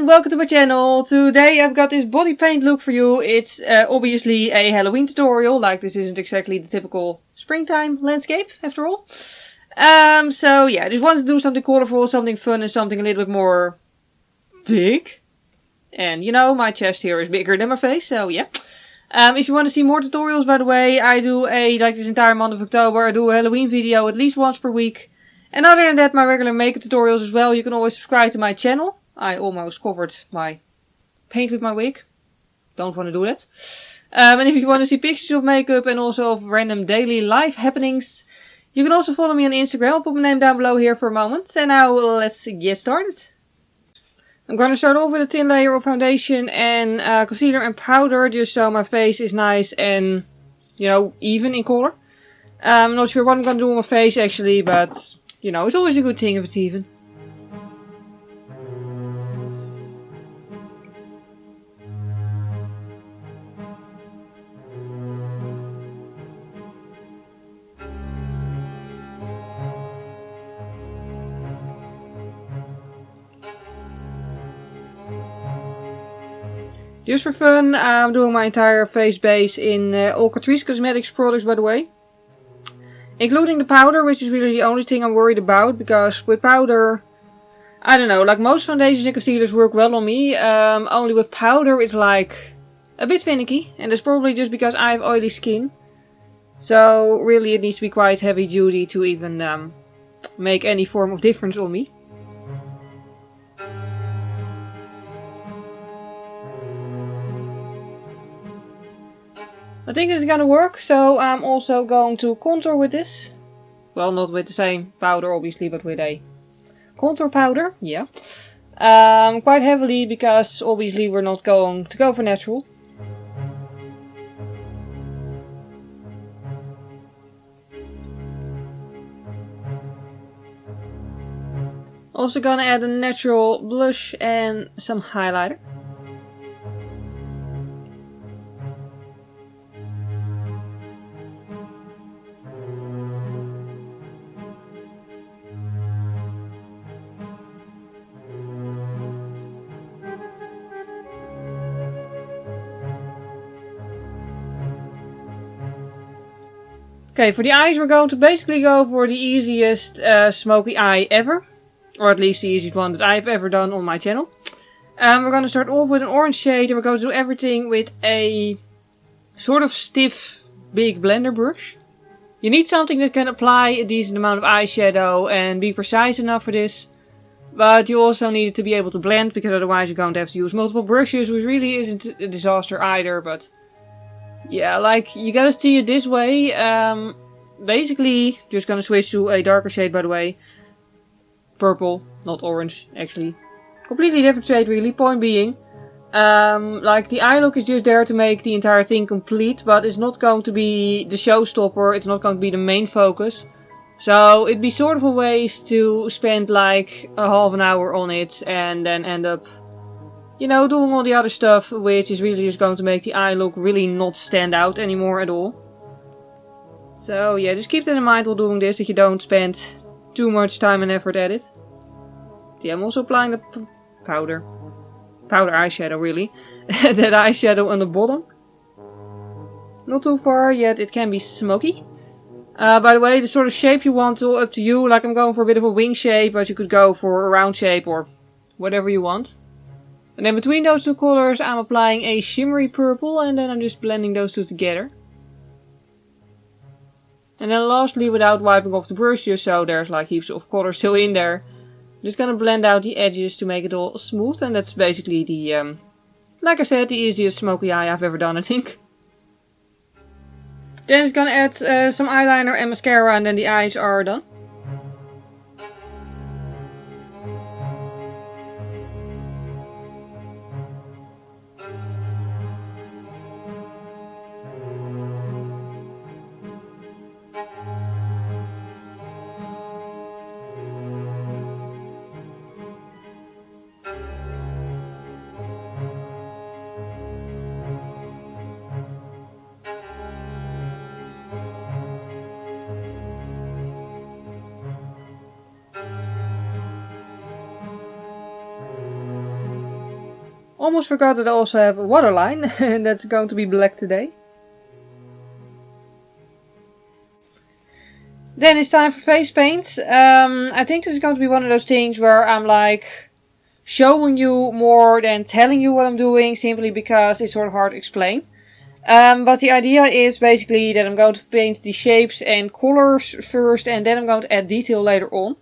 everyone, welcome to my channel. Today I've got this body paint look for you. It's obviously a Halloween tutorial, like this isn't exactly the typical springtime landscape after all. So yeah, I just wanted to do something colorful, something fun and something a little bit more big. And you know, my chest here is bigger than my face, so yeah. If you want to see more tutorials, by the way, I do like this entire month of October, I do a Halloween video at least once per week. And other than that, my regular makeup tutorials as well. You can always subscribe to my channel. I almost covered my paint with my wig. Don't want to do that. And if you want to see pictures of makeup and also of random daily life happenings, you can also follow me on Instagram. I'll put my name down below here for a moment. And now let's get started. I'm going to start off with a thin layer of foundation and concealer and powder, just so my face is nice and, you know, even in color. I'm not sure what I'm going to do on my face actually, but you know, it's always a good thing if it's even. Just for fun, I'm doing my entire face base in all Catrice Cosmetics products, by the way. Including the powder, which is really the only thing I'm worried about, because with powder, I don't know, like most foundations and concealers work well on me, only with powder it's like a bit finicky, and that's probably just because I have oily skin. So really it needs to be quite heavy duty to even make any form of difference on me. I think this is gonna work, so I'm also going to contour with this. Well, not with the same powder obviously, but with a contour powder, yeah. Quite heavily, because obviously we're not going to go for natural. Also gonna add a natural blush and some highlighter. Okay, for the eyes we're going to basically go for the easiest smoky eye ever. Or at least the easiest one that I've ever done on my channel. We're going to start off with an orange shade and we're going to do everything with a sort of stiff big blender brush. You need something that can apply a decent amount of eyeshadow and be precise enough for this. But you also need it to be able to blend, because otherwise you're going to have to use multiple brushes, which really isn't a disaster either, but yeah, like, you gotta see it this way. Basically, just gonna switch to a darker shade, by the way. Purple, not orange, actually. Completely different shade, really. Point being, like, the eye look is just there to make the entire thing complete, but it's not going to be the showstopper. It's not going to be the main focus. So, it'd be sort of a waste to spend, like, a half an hour on it and then end up, you know, doing all the other stuff, which is really just going to make the eye look really not stand out anymore at all. So yeah, just keep that in mind while doing this, that you don't spend too much time and effort at it. Yeah, I'm also applying the powder eyeshadow, really. That eyeshadow on the bottom. Not too far, yet it can be smoky. By the way, the sort of shape you want, all up to you. Like, I'm going for a bit of a wing shape, but you could go for a round shape or whatever you want. And then between those two colors I'm applying a shimmery purple, and then I'm just blending those two together. And then lastly, without wiping off the brush, just so there's like heaps of color still in there, I'm just gonna blend out the edges to make it all smooth, and that's basically the, like I said, the easiest smoky eye I've ever done, I think. Then it's gonna add some eyeliner and mascara, and then the eyes are done. almost forgot that I also have a waterline, and that's going to be black today. Then it's time for face paint. I think this is going to be one of those things where I'm like showing you more than telling you what I'm doing, simply because it's sort of hard to explain. But the idea is basically that I'm going to paint the shapes and colors first, and then I'm going to add detail later on.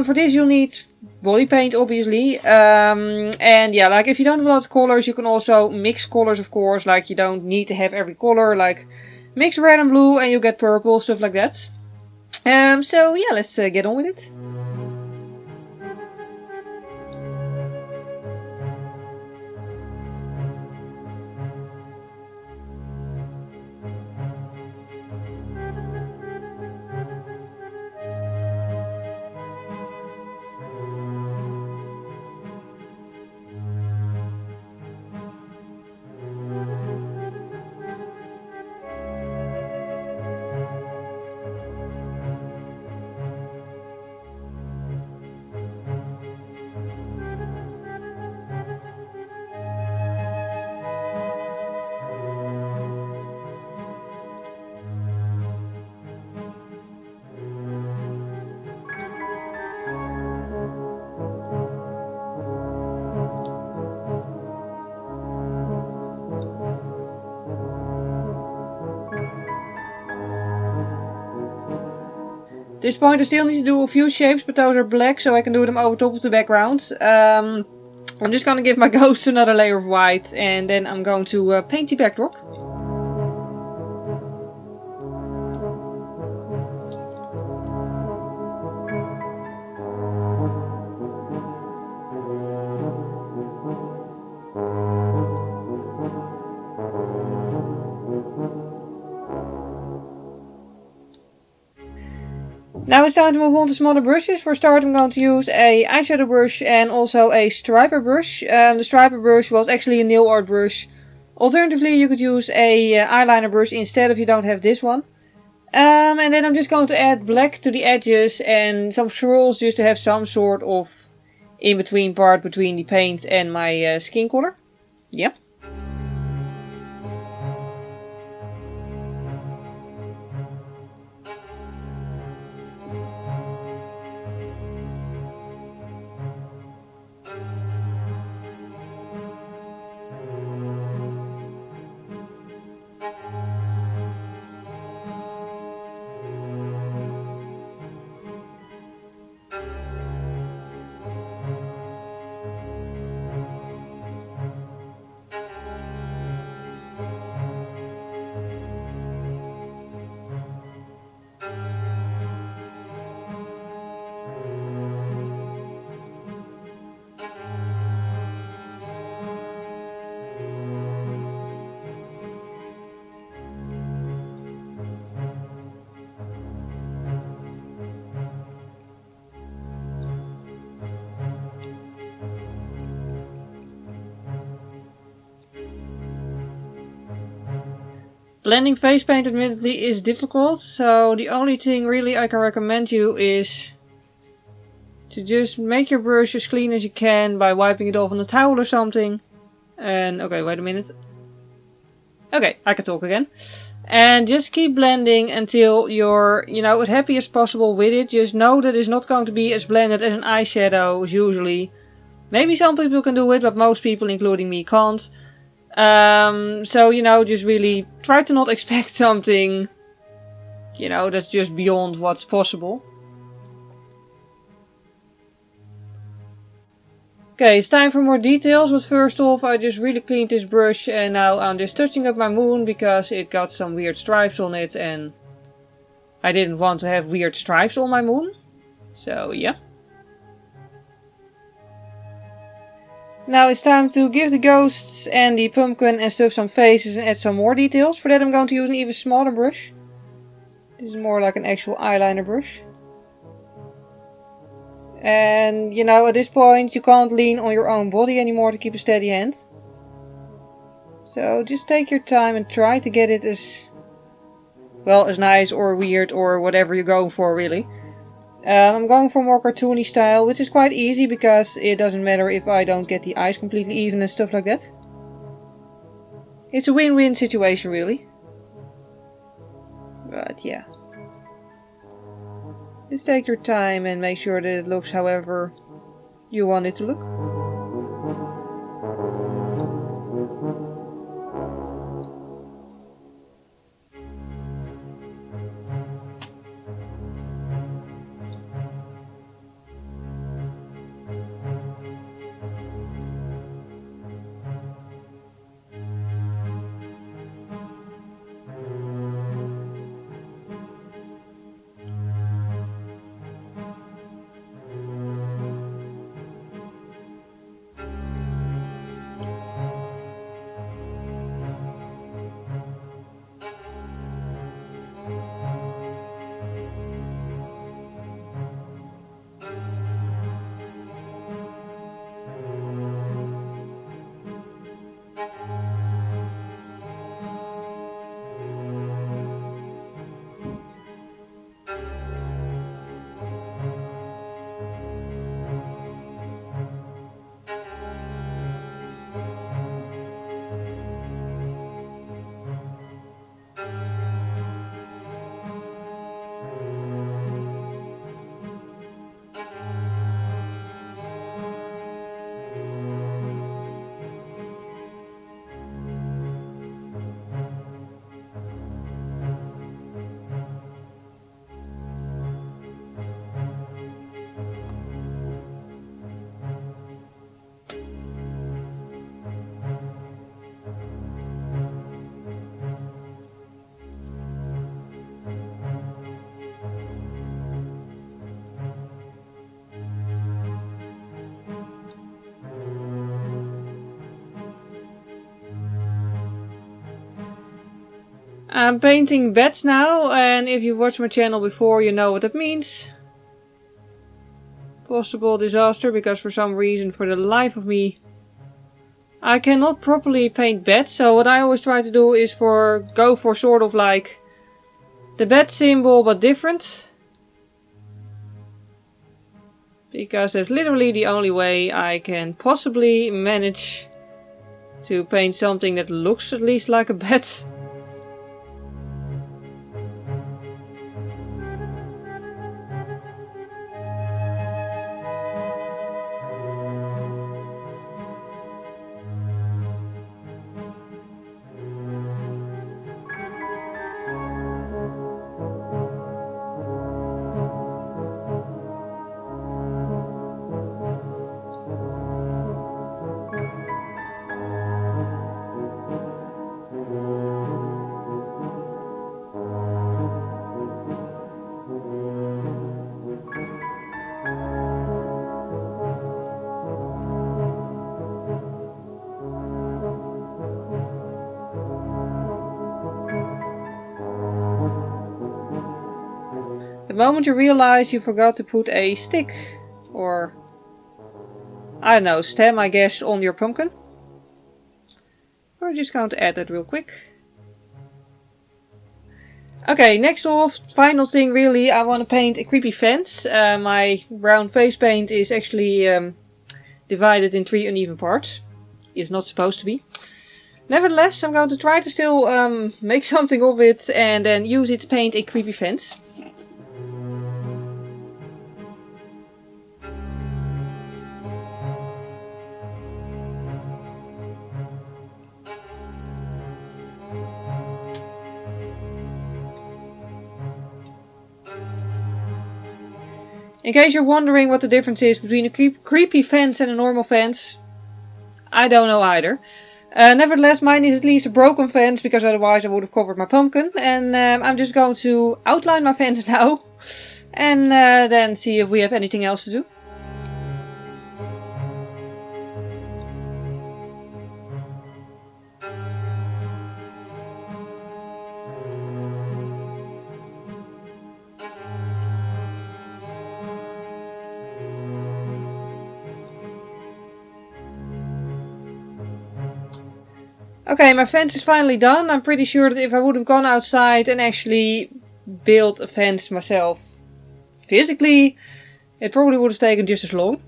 For this you'll need body paint, obviously. And yeah, like if you don't have a lot of colors, you can also mix colors, of course. Like you don't need to have every color. Like mix red and blue and you get purple, stuff like that. So yeah, let's get on with it. At this point I still need to do a few shapes, but those are black, so I can do them over top of the background. I'm just gonna give my ghost another layer of white, and then I'm going to paint the backdrop. Now it's time to move on to smaller brushes. For start I'm going to use a eyeshadow brush and also a striper brush. The striper brush was actually a nail art brush. Alternatively you could use a eyeliner brush instead if you don't have this one. And then I'm just going to add black to the edges and some swirls just to have some sort of in-between part between the paint and my skin color. Yep. Blending face paint admittedly is difficult, so the only thing really I can recommend you is to just make your brush as clean as you can by wiping it off on a towel or something. And okay, wait a minute. Okay, I can talk again. And just keep blending until you're, as happy as possible with it. Just know that it's not going to be as blended as an eyeshadow usually. Maybe some people can do it, but most people, including me, can't. So, just really try to not expect something, that's just beyond what's possible. Okay, it's time for more details, but first off I just really cleaned this brush and now I'm just touching up my moon because it got some weird stripes on it and I didn't want to have weird stripes on my moon. So, yeah. Now it's time to give the ghosts and the pumpkin and stuff some faces and add some more details. For that I'm going to use an even smaller brush. This is more like an actual eyeliner brush. And, at this point you can't lean on your own body anymore to keep a steady hand. So just take your time and try to get it as nice or weird or whatever you're going for, really. I'm going for more cartoony style, which is quite easy because it doesn't matter if I don't get the eyes completely even and stuff like that. It's a win-win situation, really. But yeah. Just take your time and make sure that it looks however you want it to look. I'm painting beds now, and if you watched my channel before you know what that means. Possible disaster, because for some reason, for the life of me, I cannot properly paint beds. So what I always try to do is go for sort of like the bed symbol but different. Because that's literally the only way I can possibly manage to paint something that looks at least like a bed. The moment you realize you forgot to put a stick or, I don't know, stem I guess, on your pumpkin. We're just going to add that real quick. Okay, next off, final thing really, I want to paint a creepy fence. My brown face paint is actually divided in 3 uneven parts. It's not supposed to be. Nevertheless, I'm going to try to still make something of it and then use it to paint a creepy fence. In case you're wondering what the difference is between a creepy fence and a normal fence, I don't know either. Nevertheless, mine is at least a broken fence, because otherwise I would have covered my pumpkin. And I'm just going to outline my fence now, and then see if we have anything else to do. Okay, my fence is finally done. I'm pretty sure that if I would have gone outside and actually built a fence myself physically, it probably would have taken just as long.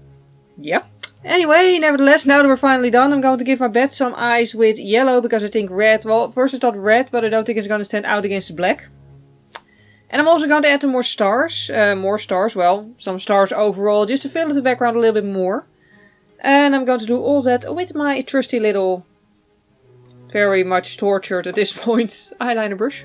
Yep. Anyway, nevertheless, now that we're finally done, I'm going to give my bat some eyes with yellow, because I think red, well, first I thought red, but I don't think it's going to stand out against the black. And I'm also going to add some more stars, well, some stars overall, just to fill in the background a little bit more. And I'm going to do all that with my trusty little, very much tortured at this point, eyeliner brush.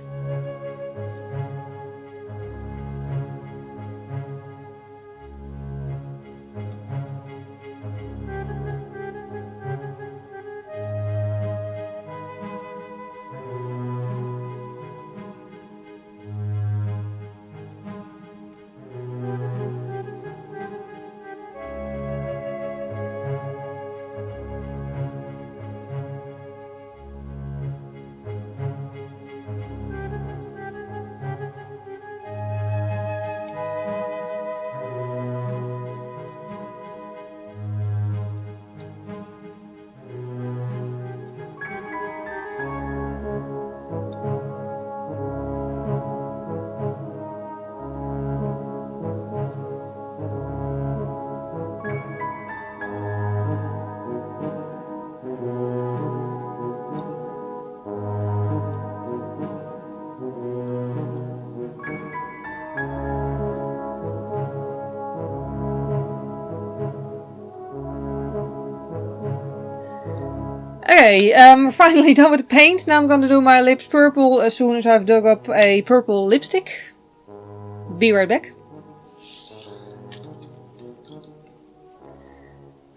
Okay, we're finally done with the paint. Now I'm going to do my lips purple as soon as I've dug up a purple lipstick. Be right back.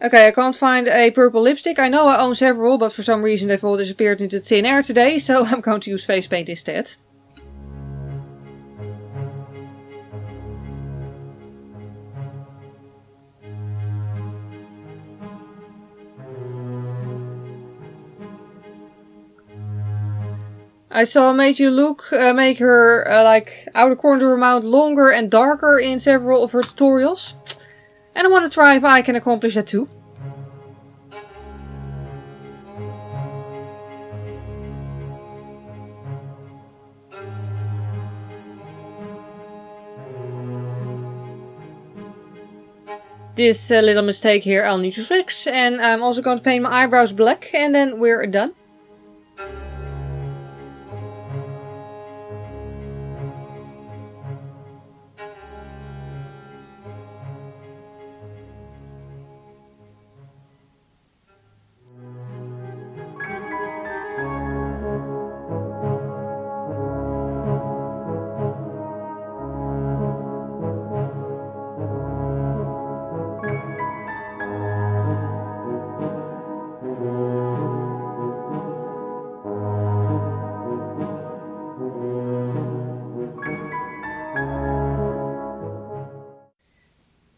Okay, I can't find a purple lipstick. I know I own several, but for some reason they've all disappeared into thin air today, so I'm going to use face paint instead. I saw Made You Look make her like outer corner of her mouth longer and darker in several of her tutorials. And I want to try if I can accomplish that too. This little mistake here I'll need to fix. And I'm also going to paint my eyebrows black and then we're done.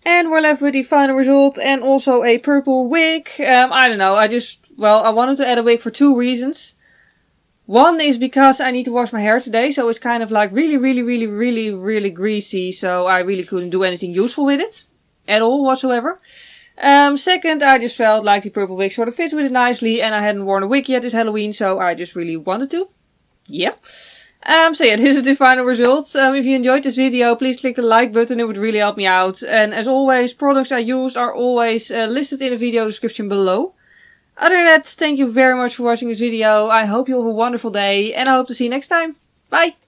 And we're left with the final result and also a purple wig. I don't know, I wanted to add a wig for two reasons. One is because I need to wash my hair today, so it's kind of like really greasy, so I really couldn't do anything useful with it. At all, whatsoever. Second, I just felt like the purple wig sort of fits with it nicely, and I hadn't worn a wig yet this Halloween, so I just really wanted to. Yep. So yeah, this is the final results. If you enjoyed this video, please click the like button, it would really help me out. And as always, products I used are always listed in the video description below. Other than that, thank you very much for watching this video. I hope you have a wonderful day, and I hope to see you next time. Bye!